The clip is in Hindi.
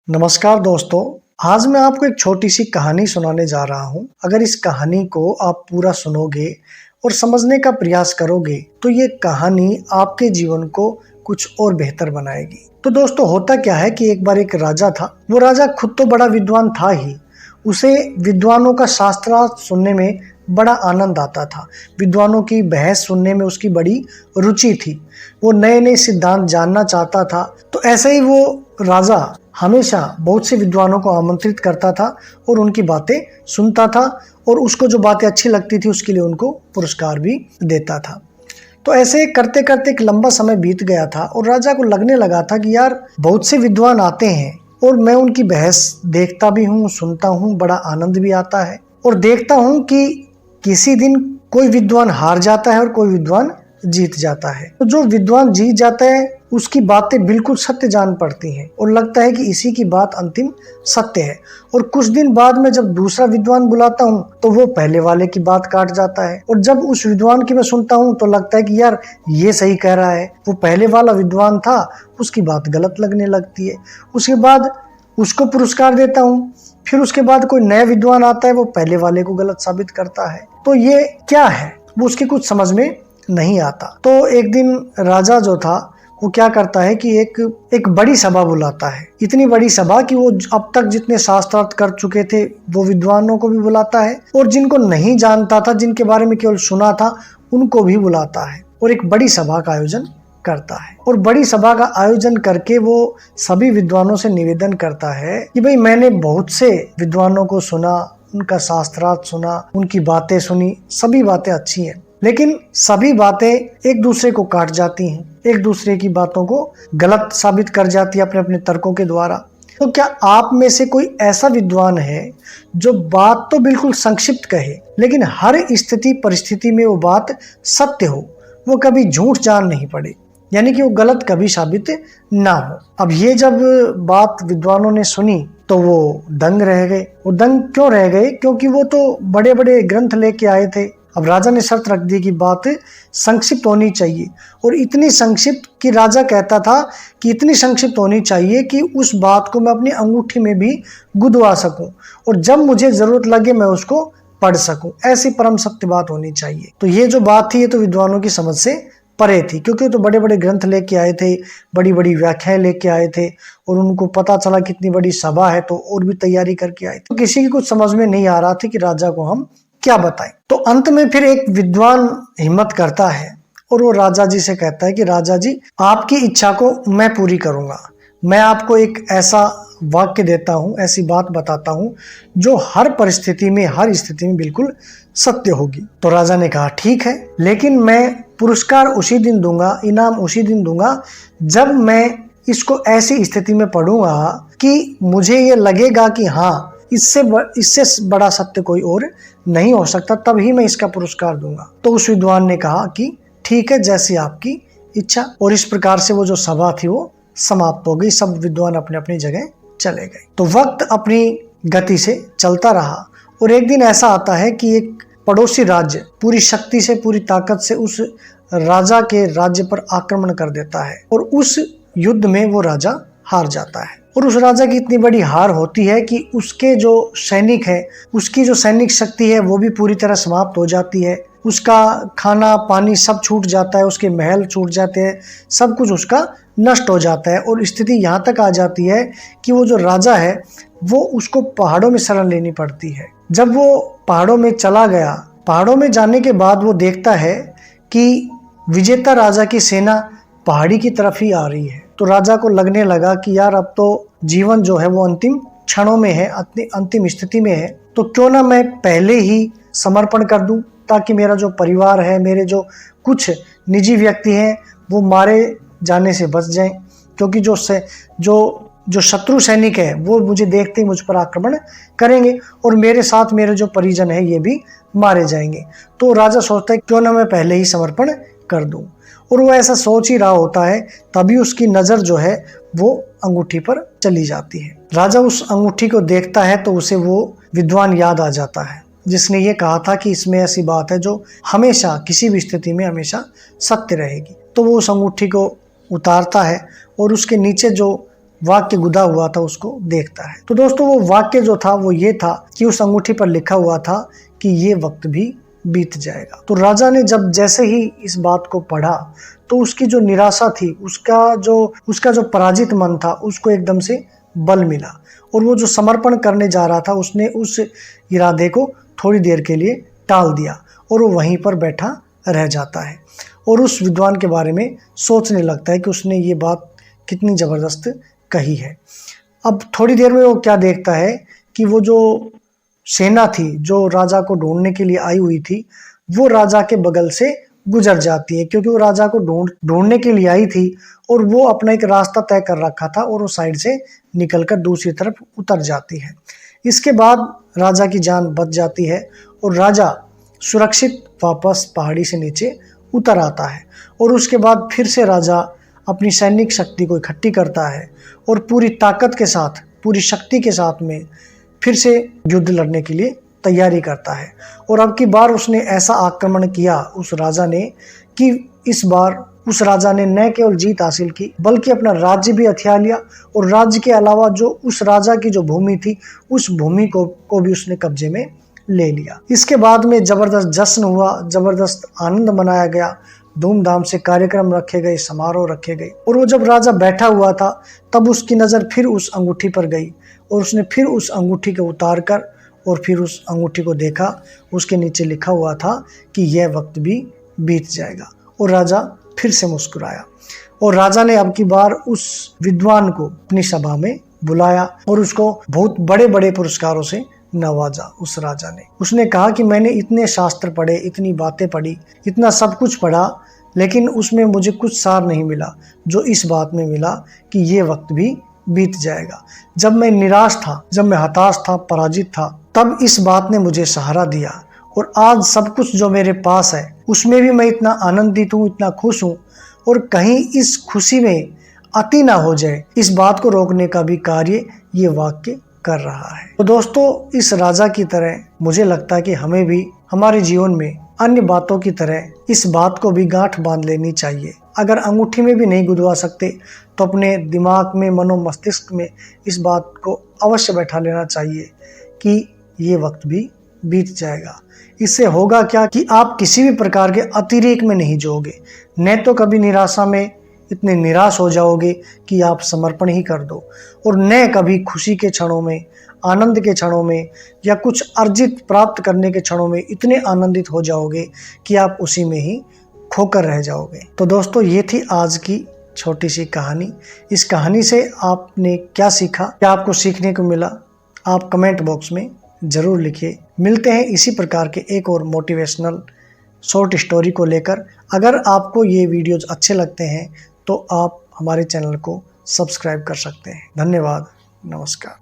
नमस्कार दोस्तों। आज मैं आपको एक छोटी सी कहानी सुनाने जा रहा हूँ। अगर इस कहानी को आप पूरा सुनोगे और समझने का प्रयास करोगे तो ये कहानी आपके जीवन को कुछ और बेहतर बनाएगी। तो दोस्तों, होता क्या है कि एक बार एक राजा था। वो राजा खुद तो बड़ा विद्वान था ही, उसे विद्वानों का शास्त्रार्थ सुनने में बड़ा आनंद आता था। विद्वानों की बहस सुनने में उसकी बड़ी रुचि थी। वो नए नए सिद्धांत जानना चाहता था। तो ऐसे ही वो राजा हमेशा बहुत से विद्वानों को आमंत्रित करता था और उनकी बातें सुनता था, और उसको जो बातें अच्छी लगती थी उसके लिए उनको पुरस्कार भी देता था। तो ऐसे करते करते एक लंबा समय बीत गया था और राजा को लगने लगा था कि यार, बहुत से विद्वान आते हैं और मैं उनकी बहस देखता भी हूँ, सुनता हूँ, बड़ा आनंद भी आता है। और देखता हूँ कि किसी दिन कोई विद्वान हार जाता है और कोई विद्वान जीत जाता है। तो जो विद्वान जीत जाता है उसकी बातें बिल्कुल सत्य जान पड़ती हैं और लगता है कि इसी की बात अंतिम सत्य है। और कुछ दिन बाद में जब दूसरा विद्वान बुलाता हूँ तो वो पहले वाले की बात काट जाता है, और जब उस विद्वान की मैं सुनता हूँ तो लगता है कि यार, ये सही कह रहा है, वो पहले वाला विद्वान था, उसकी बात गलत लगने लगती है। उसके बाद उसको पुरस्कार देता हूँ, फिर उसके बाद कोई नया विद्वान आता है, वो पहले वाले को गलत साबित करता है। तो ये क्या है, वो उसके कुछ समझ में नहीं आता। तो एक दिन राजा जो था वो क्या करता है कि एक बड़ी सभा बुलाता है। इतनी बड़ी सभा कि वो अब तक जितने शास्त्रार्थ कर चुके थे वो विद्वानों को भी बुलाता है, और जिनको नहीं जानता था, जिनके बारे में केवल सुना था, उनको भी बुलाता है और एक बड़ी सभा का आयोजन करता है। और बड़ी सभा का आयोजन करके वो सभी विद्वानों से निवेदन करता है कि भाई, मैंने बहुत से विद्वानों को सुना, उनका शास्त्रार्थ सुना, उनकी बातें सुनी, सभी बातें अच्छी हैं, लेकिन सभी बातें एक दूसरे को काट जाती हैं, एक दूसरे की बातों को गलत साबित कर जाती है अपने अपने तर्कों के द्वारा। तो क्या आप में से कोई ऐसा विद्वान है जो बात तो बिल्कुल संक्षिप्त कहे, लेकिन हर स्थिति परिस्थिति में वो बात सत्य हो, वो कभी झूठ जान नहीं पड़े, यानी कि वो गलत कभी साबित ना हो? अब ये जब बात विद्वानों ने सुनी तो वो दंग रह गए। वो दंग क्यों रह गए? क्योंकि वो तो बड़े बड़े ग्रंथ लेके आए थे। अब राजा ने शर्त रख दी कि बात संक्षिप्त होनी चाहिए, और इतनी संक्षिप्त कि राजा कहता था कि इतनी संक्षिप्त होनी चाहिए कि उस बात को मैं अपनी अंगूठी में भी गुदवा सकूं, और जब मुझे जरूरत लगे मैं उसको पढ़ सकूं। ऐसी परम सत्य बात होनी चाहिए। तो ये जो बात थी, ये तो विद्वानों की समझ से परे थी, क्योंकि तो बड़े बड़े ग्रंथ लेके आए थे, बड़ी बड़ी व्याख्याएं लेके आए थे, और उनको पता चला कितनी बड़ी सभा है तो और भी तैयारी करके आए थे। तो किसी की कुछ समझ में नहीं आ रहा था कि राजा को हम क्या बताएं। तो अंत में फिर एक विद्वान हिम्मत करता है और वो राजा जी से कहता है कि राजा जी, आपकी इच्छा को मैं पूरी करूंगा। मैं आपको एक ऐसा वाक्य देता हूँ, ऐसी बात बताता हूँ जो हर परिस्थिति में, हर स्थिति में बिल्कुल सत्य होगी। तो राजा ने कहा ठीक है, लेकिन मैं पुरस्कार उसी दिन दूंगा, इनाम उसी दिन दूंगा जब मैं इसको ऐसी स्थिति में पढ़ूंगा कि मुझे ये लगेगा कि हाँ, इससे बड़ा सत्य कोई और नहीं हो सकता, तभी मैं इसका पुरस्कार दूंगा। तो उस विद्वान ने कहा कि ठीक है, जैसी आपकी इच्छा। और इस प्रकार से वो जो सभा थी वो समाप्त हो गई। सब विद्वान अपने अपनी जगह चले गए। तो वक्त अपनी गति से चलता रहा, और एक दिन ऐसा आता है कि एक पड़ोसी राज्य पूरी शक्ति से, पूरी ताकत से उस राजा के राज्य पर आक्रमण कर देता है, और उस युद्ध में वो राजा हार जाता है। और उस राजा की इतनी बड़ी हार होती है कि उसके जो सैनिक है, उसकी जो सैनिक शक्ति है वो भी पूरी तरह समाप्त हो जाती है। उसका खाना पानी सब छूट जाता है, उसके महल छूट जाते हैं, सब कुछ उसका नष्ट हो जाता है। और स्थिति यहाँ तक आ जाती है कि वो जो राजा है वो उसको पहाड़ों में शरण लेनी पड़ती है। जब वो पहाड़ों में चला गया, पहाड़ों में जाने के बाद वो देखता है कि विजेता राजा की सेना पहाड़ी की तरफ ही आ रही है। तो राजा को लगने लगा कि यार, अब तो जीवन जो है वो अंतिम क्षणों में है, अंतिम स्थिति में है, तो क्यों ना मैं पहले ही समर्पण कर दूं, ताकि मेरा जो परिवार है, मेरे जो कुछ निजी व्यक्ति हैं, वो मारे जाने से बच जाएं। क्योंकि जो शत्रु सैनिक है वो मुझे देखते ही मुझ पर आक्रमण करेंगे, और मेरे साथ मेरे जो परिजन है ये भी मारे जाएंगे। तो राजा सोचता है क्यों ना मैं पहले ही समर्पण कर दूं। और वो ऐसा सोच ही रहा होता है, तभी उसकी नज़र जो है वो अंगूठी पर चली जाती है। राजा उस अंगूठी को देखता है तो उसे वो विद्वान याद आ जाता है जिसने ये कहा था कि इसमें ऐसी बात है जो हमेशा, किसी भी स्थिति में हमेशा सत्य रहेगी। तो वो उस अंगूठी को उतारता है और उसके नीचे जो वाक्य गुदा हुआ था उसको देखता है। तो दोस्तों वो वाक्य जो था वो ये था कि उस अंगूठी पर लिखा हुआ था कि ये वक्त भी बीत जाएगा। तो राजा ने जब जैसे ही इस बात को पढ़ा तो उसकी जो निराशा थी, उसका जो पराजित मन था, उसको एकदम से बल मिला और वो जो समर्पण करने जा रहा था उसने उस इरादे को थोड़ी देर के लिए टाल दिया और वो वहीं पर बैठा रह जाता है और उस विद्वान के बारे में सोचने लगता है कि उसने ये बात कितनी ज़बरदस्त कही है। अब थोड़ी देर में वो क्या देखता है कि वो जो सेना थी जो राजा को ढूंढने के लिए आई हुई थी वो राजा के बगल से गुजर जाती है, क्योंकि वो राजा को ढूंढने के लिए आई थी और वो अपना एक रास्ता तय कर रखा था और वो साइड से निकलकर दूसरी तरफ उतर जाती है। इसके बाद राजा की जान बच जाती है और राजा सुरक्षित वापस पहाड़ी से नीचे उतर आता है और उसके बाद फिर से राजा अपनी सैनिक शक्ति को इकट्ठी करता है और पूरी ताकत के साथ, पूरी शक्ति के साथ में फिर से युद्ध लड़ने के लिए तैयारी करता है। और अब की बार उसने ऐसा आक्रमण किया उस राजा ने कि इस बार उस राजा ने न केवल जीत हासिल की बल्कि अपना राज्य भी हथिया लिया और राज्य के अलावा जो उस राजा की जो भूमि थी उस भूमि को भी उसने कब्जे में ले लिया। इसके बाद में जबरदस्त जश्न हुआ, जबरदस्त आनंद मनाया गया, धूमधाम से कार्यक्रम रखे गए, समारोह रखे गए और वो जब राजा बैठा हुआ था तब उसकी नज़र फिर उस अंगूठी पर गई और उसने फिर उस अंगूठी को उतार कर और फिर उस अंगूठी को देखा। उसके नीचे लिखा हुआ था कि यह वक्त भी बीत जाएगा और राजा फिर से मुस्कुराया और राजा ने अब की बार उस विद्वान को अपनी सभा में बुलाया और उसको बहुत बड़े बड़े पुरस्कारों से नवाजा। उस राजा ने उसने कहा कि मैंने इतने शास्त्र पढ़े, इतनी बातें पढ़ी, इतना सब कुछ पढ़ा, लेकिन उसमें मुझे कुछ सार नहीं मिला जो इस बात में मिला कि ये वक्त भी बीत जाएगा। जब मैं निराश था, जब मैं हताश था, पराजित था, तब इस बात ने मुझे सहारा दिया और आज सब कुछ जो मेरे पास है उसमें भी मैं इतना आनंदित हूँ, इतना खुश हूँ और कहीं इस खुशी में अति ना हो जाए, इस बात को रोकने का भी कार्य ये वाक्य कर रहा है। तो दोस्तों इस राजा की तरह मुझे लगता है कि हमें भी हमारे जीवन में अन्य बातों की तरह इस बात को भी गांठ बांध लेनी चाहिए। अगर अंगूठी में भी नहीं गुदवा सकते तो अपने दिमाग में, मनो मस्तिष्क में इस बात को अवश्य बैठा लेना चाहिए कि ये वक्त भी बीत जाएगा। इससे होगा क्या कि आप किसी भी प्रकार के अतिरेक में नहीं जाओगे, न तो कभी निराशा में इतने निराश हो जाओगे कि आप समर्पण ही कर दो और न कभी खुशी के क्षणों में, आनंद के क्षणों में या कुछ अर्जित प्राप्त करने के क्षणों में इतने आनंदित हो जाओगे कि आप उसी में ही खोकर रह जाओगे। तो दोस्तों ये थी आज की छोटी सी कहानी। इस कहानी से आपने क्या सीखा, क्या आपको सीखने को मिला, आप कमेंट बॉक्स में ज़रूर लिखिए। मिलते हैं इसी प्रकार के एक और मोटिवेशनल शॉर्ट स्टोरी को लेकर। अगर आपको ये वीडियोज़ अच्छे लगते हैं तो आप हमारे चैनल को सब्सक्राइब कर सकते हैं। धन्यवाद, नमस्कार।